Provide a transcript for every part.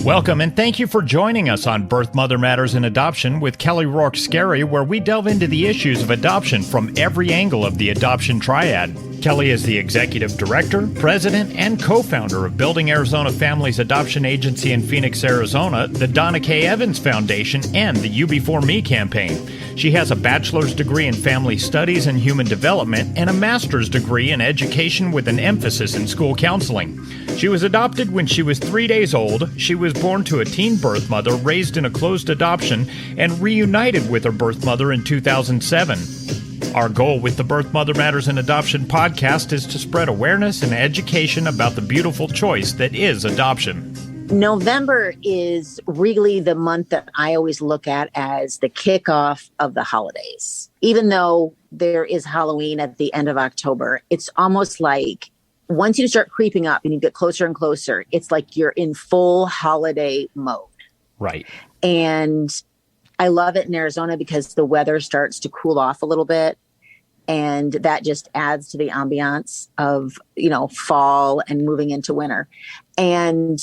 Welcome and thank you for joining us on Birth, Mother Matters, and Adoption with Kelly Rourke Scary, where we delve into the issues of adoption from every angle of the adoption triad. Kelly is the executive director, president, and co-founder of Building Arizona Families Adoption Agency in Phoenix, Arizona, the Donna K. Evans Foundation, and the You Before Me campaign. She has a bachelor's degree in family studies and human development and a master's degree in education with an emphasis in school counseling. She was adopted when she was 3 days old. She was born to a teen birth mother, raised in a closed adoption, and reunited with her birth mother in 2007. Our goal with the Birth, Mother Matters, and Adoption podcast is to spread awareness and education about the beautiful choice that is adoption. November is really the month that I always look at as the kickoff of the holidays. Even though there is Halloween at the end of October, it's almost like once you start creeping up and you get closer and closer, it's like you're in full holiday mode. Right. And I love it in Arizona because the weather starts to cool off a little bit. And that just adds to the ambiance of, fall and moving into winter. And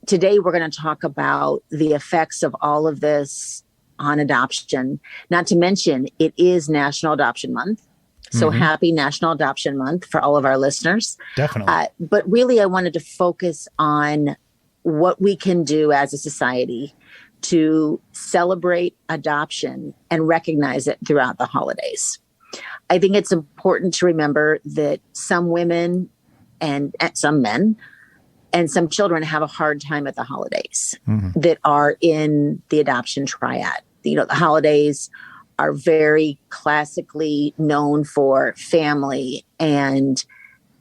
today we're going to talk about the effects of all of this on adoption. Not to mention, it is National Adoption Month. So happy National Adoption Month for all of our listeners. Definitely. But really, I wanted to focus on what we can do as a society to celebrate adoption and recognize it throughout the holidays. I think it's important to remember that some women and some men and some children have a hard time at the holidays that are in the adoption triad. The holidays are very classically known for family, and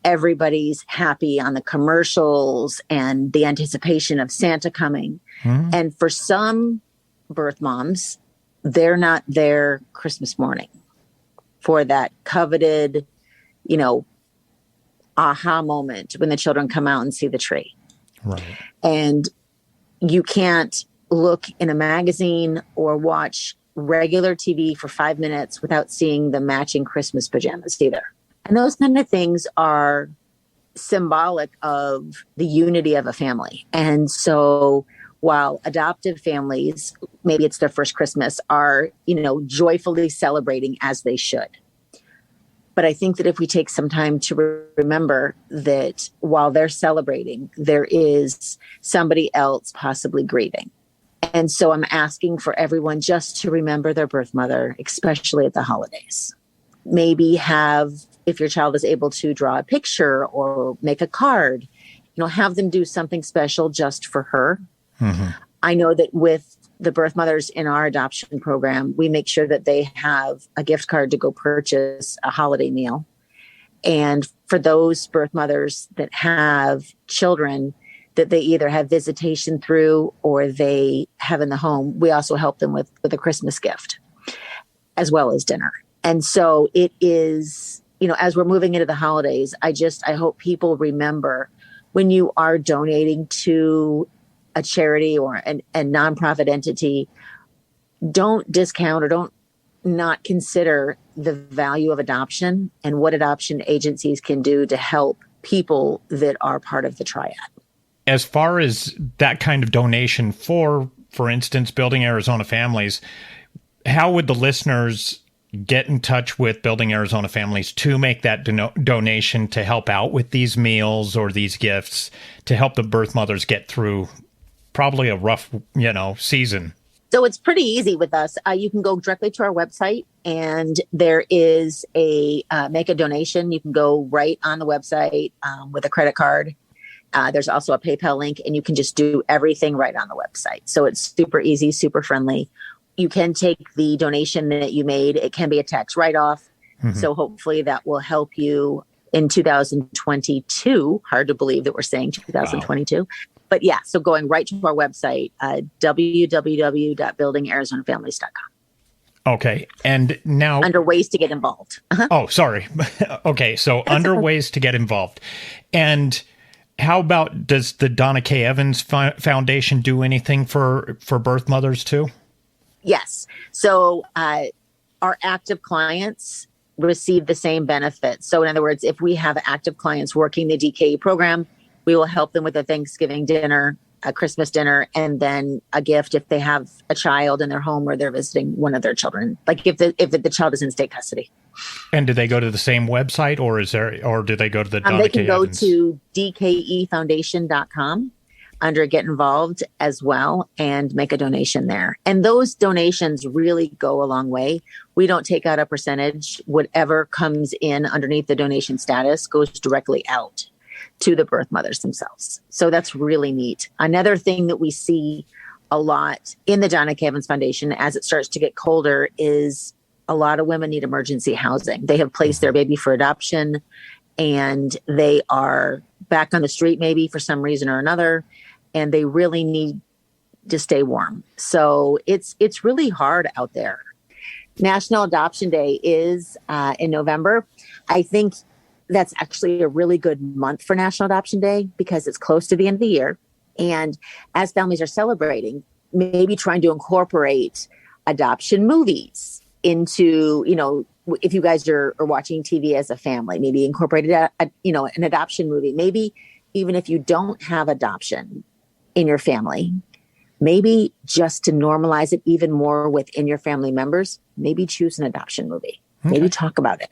everybody's happy on the commercials and the anticipation of Santa coming. And for some birth moms, they're not there Christmas morning for that coveted, aha moment when the children come out and see the tree. Right. And you can't look in a magazine or watch regular TV for 5 minutes without seeing the matching Christmas pajamas either. And those kind of things are symbolic of the unity of a family. And so while adoptive families, maybe it's their first Christmas, are, joyfully celebrating as they should. But I think that if we take some time to remember that while they're celebrating, there is somebody else possibly grieving. And so I'm asking for everyone just to remember their birth mother, especially at the holidays. Maybe if your child is able to draw a picture or make a card, have them do something special just for her. I know that with the birth mothers in our adoption program, we make sure that they have a gift card to go purchase a holiday meal. And for those birth mothers that have children that they either have visitation through or they have in the home, we also help them with a Christmas gift as well as dinner. And so it is, as we're moving into the holidays, I hope people remember when you are donating to a charity or a nonprofit entity, don't discount or don't not consider the value of adoption and what adoption agencies can do to help people that are part of the triad. As far as that kind of donation for instance, Building Arizona Families, how would the listeners get in touch with Building Arizona Families to make that donation to help out with these meals or these gifts to help the birth mothers get through probably a rough, season? So it's pretty easy with us. You can go directly to our website and there is a make a donation. You can go right on the website with a credit card. There's also a PayPal link and you can just do everything right on the website. So it's super easy, super friendly. You can take the donation that you made. It can be a tax write-off. So hopefully that will help you in 2022. Hard to believe that we're saying 2022. Wow. But yeah, so going right to our website, www.buildingarizonafamilies.com. Okay. And now under ways to get involved. Oh, sorry. Okay. So under ways to get involved. And how about, does the Donna K. Evans Foundation do anything for birth mothers too? Yes. So our active clients receive the same benefits. So in other words, if we have active clients working the DKE program, we will help them with a Thanksgiving dinner a Christmas dinner, and then a gift if they have a child in their home or they're visiting one of their children, like if the child is in state custody. And do they go to the same website, or do they go to the Donna They can K. go Evans? to dkefoundation.com under Get Involved as well and make a donation there. And those donations really go a long way. We don't take out a percentage. Whatever comes in underneath the donation status goes directly out to the birth mothers themselves. So that's really neat. Another thing that we see a lot in the Donna K. Evans Foundation as it starts to get colder is a lot of women need emergency housing. They have placed their baby for adoption and they are back on the street maybe for some reason or another, and they really need to stay warm. So it's really hard out there. National Adoption Day is in November. I think that's actually a really good month for National Adoption Day because it's close to the end of the year. And as families are celebrating, maybe trying to incorporate adoption movies into, if you guys are watching TV as a family, maybe incorporated an adoption movie. Maybe even if you don't have adoption in your family, maybe just to normalize it even more within your family members, maybe choose an adoption movie. Okay. Maybe talk about it.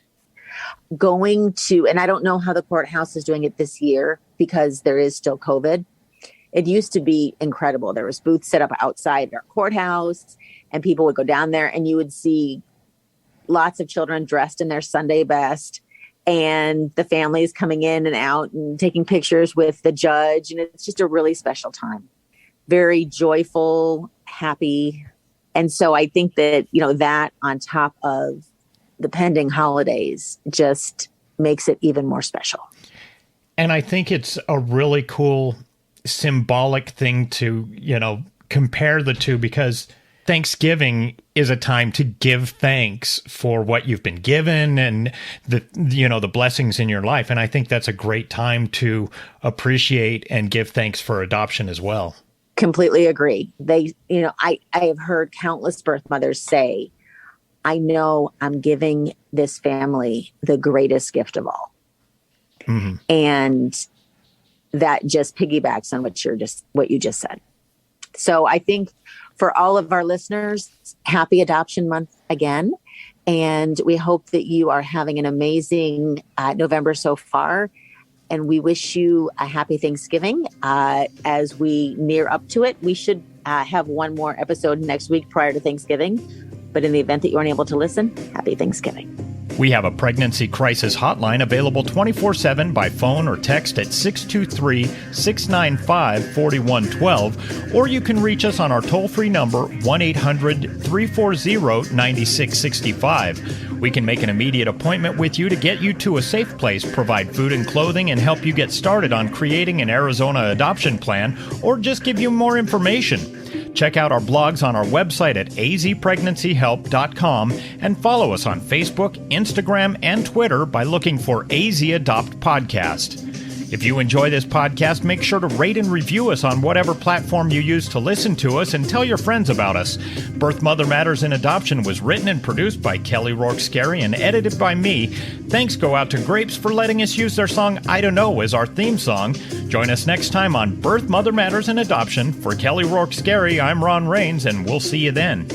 And I don't know how the courthouse is doing it this year because there is still COVID. It used to be incredible. There was booths set up outside our courthouse and people would go down there and you would see lots of children dressed in their Sunday best and the families coming in and out and taking pictures with the judge. And it's just a really special time. Very joyful, happy. And so I think that, that on top of the pending holidays just makes it even more special. And I think it's a really cool symbolic thing to, compare the two, because Thanksgiving is a time to give thanks for what you've been given and the blessings in your life. And I think that's a great time to appreciate and give thanks for adoption as well. Completely agree. I have heard countless birth mothers say, I know I'm giving this family the greatest gift of all. Mm-hmm. And that just piggybacks on what you just said. So I think for all of our listeners, happy Adoption Month again. And we hope that you are having an amazing November so far. And we wish you a happy Thanksgiving. As we near up to it, we should have one more episode next week prior to Thanksgiving. But in the event that you aren't able to listen, happy Thanksgiving. We have a pregnancy crisis hotline available 24/7 by phone or text at 623-695-4112, or you can reach us on our toll-free number 1-800-340-9665. We can make an immediate appointment with you to get you to a safe place, provide food and clothing, and help you get started on creating an Arizona adoption plan, or just give you more information. Check out our blogs on our website at azpregnancyhelp.com and follow us on Facebook, Instagram, and Twitter by looking for AZ Adopt Podcast. If you enjoy this podcast, make sure to rate and review us on whatever platform you use to listen to us, and tell your friends about us. Birth Mother Matters in Adoption was written and produced by Kelly Rourke-Scarry and edited by me. Thanks go out to Grapes for letting us use their song I Don't Know as our theme song. Join us next time on Birth Mother Matters in Adoption. For Kelly Rourke-Scarry, I'm Ron Rains, and we'll see you then.